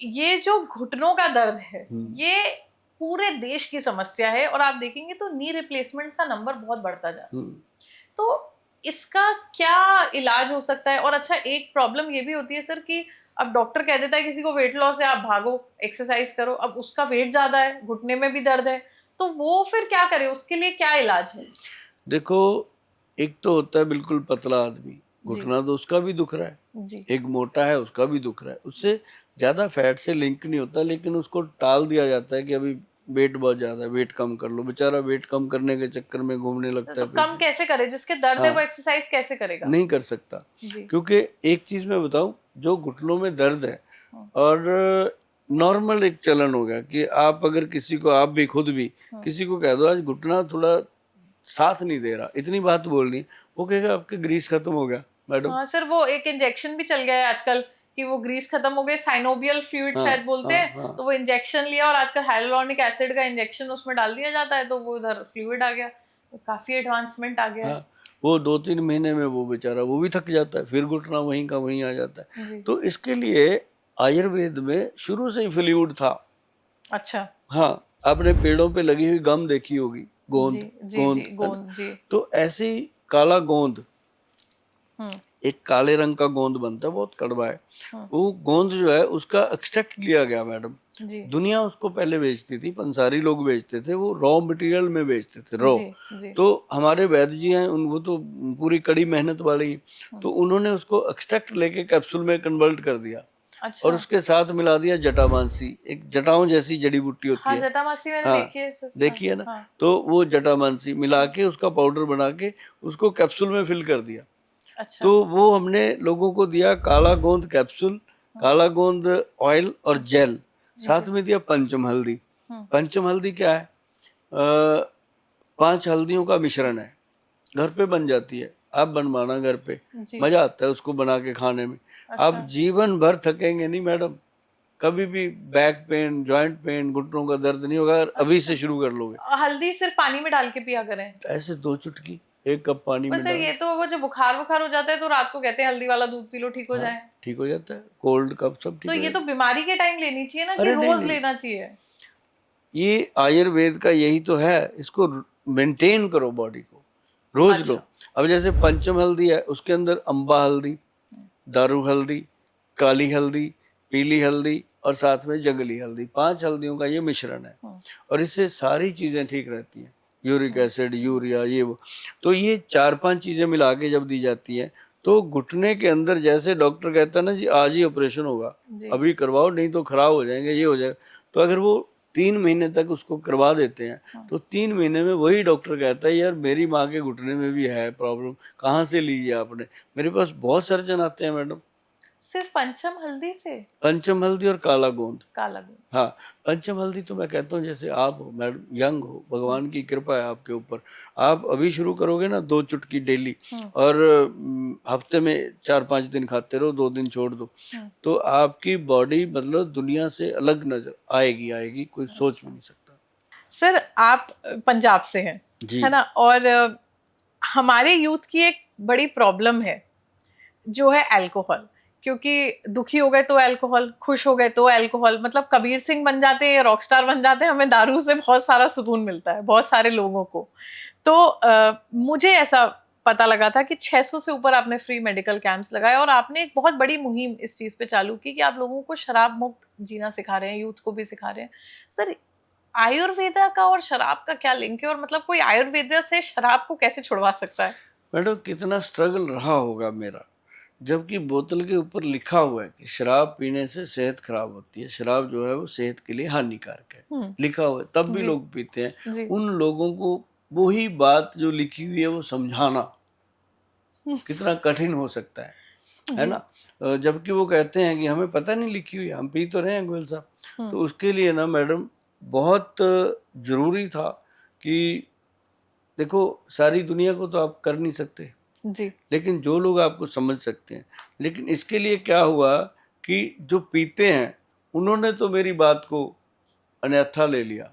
ये जो घुटनों का दर्द है, ये पूरे देश की समस्या है और आप देखेंगे तो नी रिप्लेसमेंट्स का नंबर बहुत बढ़ता जा रहा है। तो इसका क्या इलाज हो सकता है? और अच्छा, एक प्रॉब्लम ये भी होती है सर कि अब डॉक्टर कह देता है किसी को वेट लॉस है, आप भागो, एक्सरसाइज करो, अब उसका वेट ज्यादा है, घुटने में भी दर्द है, तो वो फिर क्या करे? उसके लिए क्या इलाज है? देखो, एक तो होता है बिल्कुल पतला आदमी, घुटना तो उसका भी दुख रहा है, एक मोटा है उसका भी दुख रहा है, उससे ज्यादा फैट से लिंक नहीं होता, लेकिन उसको टाल दिया जाता है कि अभी वेट बहुत ज्यादा है, वेट कम कर लो। बेचारा वेट कम करने के चक्कर में घूमने लगता तो है कम कैसे करे? जिसके दर्द है वो एक्सरसाइज कैसे करेगा? नहीं कर सकता। क्योंकि एक चीज मैं बताऊं, जो घुटनों में दर्द है और नॉर्मल एक चलन हो गया कि आप अगर किसी को, आप भी खुद भी किसी को कह दो आज घुटना थोड़ा साथ नहीं दे रहा, इतनी बात बोलनी, वो कहेगा आपके ग्रीस खत्म हो गया मैडम। हाँ सर, वो एक इंजेक्शन भी चल गया है आजकल कि वो ग्रीस खत्म हो गए, साइनोबियल फ्लूइड शायद बोलते हैं, तो वो इंजेक्शन लिया और आजकल हाइलुरोनिक एसिड का इंजेक्शन उसमें डाल दिया जाता है, तो वो उधर फ्लूइड आ गया, काफी एडवांसमेंट आ गया है। वो 2-3 महीने में वो बेचारा वो भी थक जाता है, फिर घुटना वहीं का वहीं आ जाता है। तो इसके लिए आयुर्वेद में शुरू से ही फ्लूइड था। अच्छा। हाँ, आपने पेड़ों पे लगी हुई गम देखी होगी, गोंद, गोंद जी। तो ऐसे ही काला गोंद, एक काले रंग का गोंद बनता है, बहुत कड़वा है, वो गोंद जो है उसका एक्सट्रैक्ट लिया गया मैडम। दुनिया उसको पहले बेचती थी, पंसारी लोग बेचते थे, वो रॉ मटेरियल में बेचते थे, रॉ। तो हमारे वैद्य जी हैं उन, वो तो पूरी कड़ी मेहनत वाले ही, तो उन्होंने उसको एक्सट्रैक्ट लेके कैप्सूल में कन्वर्ट कर दिया। अच्छा। और उसके साथ मिला दिया जटामांसी, एक जटाओं जैसी जड़ी बूटी होती है। जटामांसी मैंने देखी है सर। देखी है ना। तो वो जटामांसी मिला के उसका पाउडर बना के उसको कैप्सूल में फिल कर दिया। अच्छा। तो वो हमने लोगों को दिया, काला गोंद कैप्सूल, काला गोंद ऑयल और जेल, साथ में दिया पंचम हल्दी। पंचम हल्दी क्या है? 5 हल्दियों का मिश्रण है, घर पे बन जाती है, आप बनवाना घर पे, मजा आता है उसको बना के खाने में। अच्छा। आप जीवन भर थकेंगे नहीं मैडम, कभी भी बैक पेन, जॉइंट पेन, घुटनों का दर्द नहीं होगा। अच्छा। अभी से शुरू कर लोगे। हल्दी सिर्फ पानी में डाल के पिया करें? ऐसे 2 चुटकी 1 कप पानी में डाल। ये तो वो जो बुखार हो जाता है तो रात को कहते हैं हल्दी वाला दूध पी लो, ठीक हो जाए। ठीक हो जाता है, कोल्ड कफ सब ठीक तो ये तो बीमारी के टाइम लेनी चाहिए ना, कि रोज लेना चाहिए? ये आयुर्वेद का यही तो है, इसको मेंटेन करो बॉडी को, रोज लो। अब जैसे पंचम हल्दी है, उसके अंदर अम्बा हल्दी, दारू हल्दी, काली हल्दी, पीली हल्दी और साथ में जंगली हल्दी, 5 हल्दियों का ये मिश्रण है, और इससे सारी चीजें ठीक रहती हैं, यूरिक एसिड, यूरिया, ये वो। तो ये 4-5 चीजें मिला के जब दी जाती है, तो घुटने के अंदर जैसे डॉक्टर कहता है ना जी आज ही ऑपरेशन होगा, अभी करवाओ नहीं तो खराब हो जाएंगे, ये हो जाएगा, तो अगर वो 3 महीने तक उसको करवा देते हैं, तो 3 महीने में वही डॉक्टर कहता है यार मेरी माँ के घुटने में भी है प्रॉब्लम, कहाँ से ली है आपने? मेरे पास बहुत सर्जन आते हैं मैडम। सिर्फ पंचम हल्दी से? पंचम हल्दी और काला गोंद। काला गोंद। हाँ, पंचम हल्दी तो मैं कहता हूँ जैसे आप हो मैडम, यंग हो, भगवान की कृपा है आपके ऊपर, आप अभी शुरू करोगे ना 2 चुटकी डेली, और हफ्ते में 4-5 दिन खाते रहो, 2 दिन छोड़ दो, तो आपकी बॉडी मतलब दुनिया से अलग नजर आएगी, कोई सोच भी नहीं सकता। सर आप पंजाब से हैं, है ना, और हमारे यूथ की एक बड़ी प्रॉब्लम है जो है अल्कोहल, क्योंकि दुखी हो गए तो अल्कोहल, खुश हो गए तो अल्कोहल, मतलब कबीर सिंह बन जाते हैं, रॉकस्टार बन जाते हैं, हमें दारू से बहुत सारा सुकून मिलता है बहुत सारे लोगों को। तो मुझे ऐसा पता लगा था कि 600 से ऊपर आपने फ्री मेडिकल कैंप्स लगाए और आपने एक बहुत बड़ी मुहिम इस चीज पे चालू की कि आप लोगों को शराब मुक्त जीना सिखा रहे हैं, यूथ को भी सिखा रहे हैं। सर, आयुर्वेदा का और शराब का क्या लिंक है, और मतलब कोई आयुर्वेदा से शराब को कैसे छुड़वा सकता है? मैडम, कितना स्ट्रगल रहा होगा मेरा, जबकि बोतल के ऊपर लिखा हुआ है कि शराब पीने से सेहत खराब होती है, शराब जो है वो सेहत के लिए हानिकारक है, लिखा हुआ है, तब भी लोग पीते हैं। उन लोगों को वही बात जो लिखी हुई है वो समझाना कितना कठिन हो सकता है ना। जबकि वो कहते हैं कि हमें पता नहीं लिखी हुई, हम पी तो रहे हैं गोयल साहब। तो उसके लिए ना मैडम बहुत जरूरी था कि देखो, सारी दुनिया को तो आप कर नहीं सकते जी, लेकिन जो लोग आपको समझ सकते हैं। लेकिन इसके लिए क्या हुआ कि जो पीते हैं उन्होंने तो मेरी बात को अन्यथा ले लिया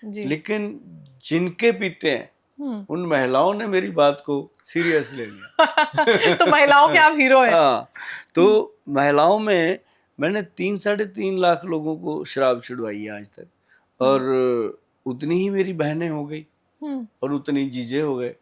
जी, लेकिन जिनके पीते हैं उन महिलाओं ने मेरी बात को सीरियस ले लिया। तो महिलाओं के आप हीरो हैं। हाँ, तो महिलाओं में मैंने 3-3.5 लाख लोगों को शराब छिड़वाई है आज तक, और उतनी ही मेरी बहनें हो गई और उतनी जीजे हो गए।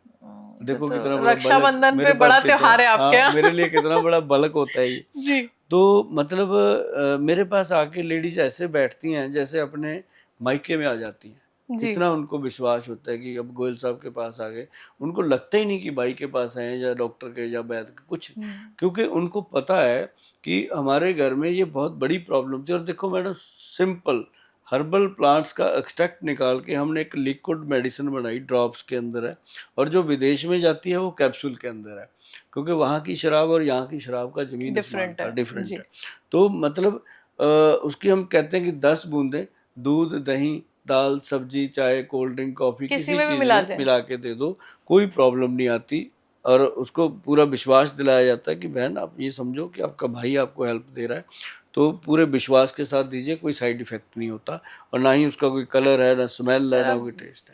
देखो तो कितना बड़ा रक्षाबंधन मेरे पे पास बड़ा कितना, त्योहार है आपके हाँ, यहाँ। मेरे लिए कितना बड़ा बल्क होता है ये। जी तो मतलब मेरे पास आके लेडीज ऐसे बैठती हैं जैसे अपने मायके में आ जाती हैं। जी इतना उनको विश्वास होता है कि अब गोयल साहब के पास आ गए। उनको लगता ही नहीं कि भाई के पास आए या डॉक्टर के या वैद्य के कुछ, क्योंकि उनको पता है कि हमारे घर में ये बहुत बड़ी प्रॉब्लम थी। और देखो मैडम, सिंपल हर्बल प्लांट्स का एक्सट्रैक्ट निकाल के हमने एक लिक्विड मेडिसिन बनाई, ड्रॉप्स के अंदर है, और जो विदेश में जाती है वो कैप्सूल के अंदर है, क्योंकि वहाँ की शराब और यहाँ की शराब का जमीन आसमान डिफरेंट का है डिफरेंट जी। है। तो मतलब उसकी हम कहते हैं कि 10 बूंदें दूध, दही, दाल, सब्जी, चाय, कोल्ड ड्रिंक, कॉफ़ी किसी किसी में भी चीज़ मिला में दें। मिला के दे दो, कोई प्रॉब्लम नहीं आती। और उसको पूरा विश्वास दिलाया जाता है कि बहन आप ये समझो कि आपका भाई आपको हेल्प दे रहा है, तो पूरे विश्वास के साथ दीजिए, कोई साइड इफ़ेक्ट नहीं होता, और ना ही उसका कोई कलर है, ना स्मेल है, सर ना अब कोई टेस्ट है।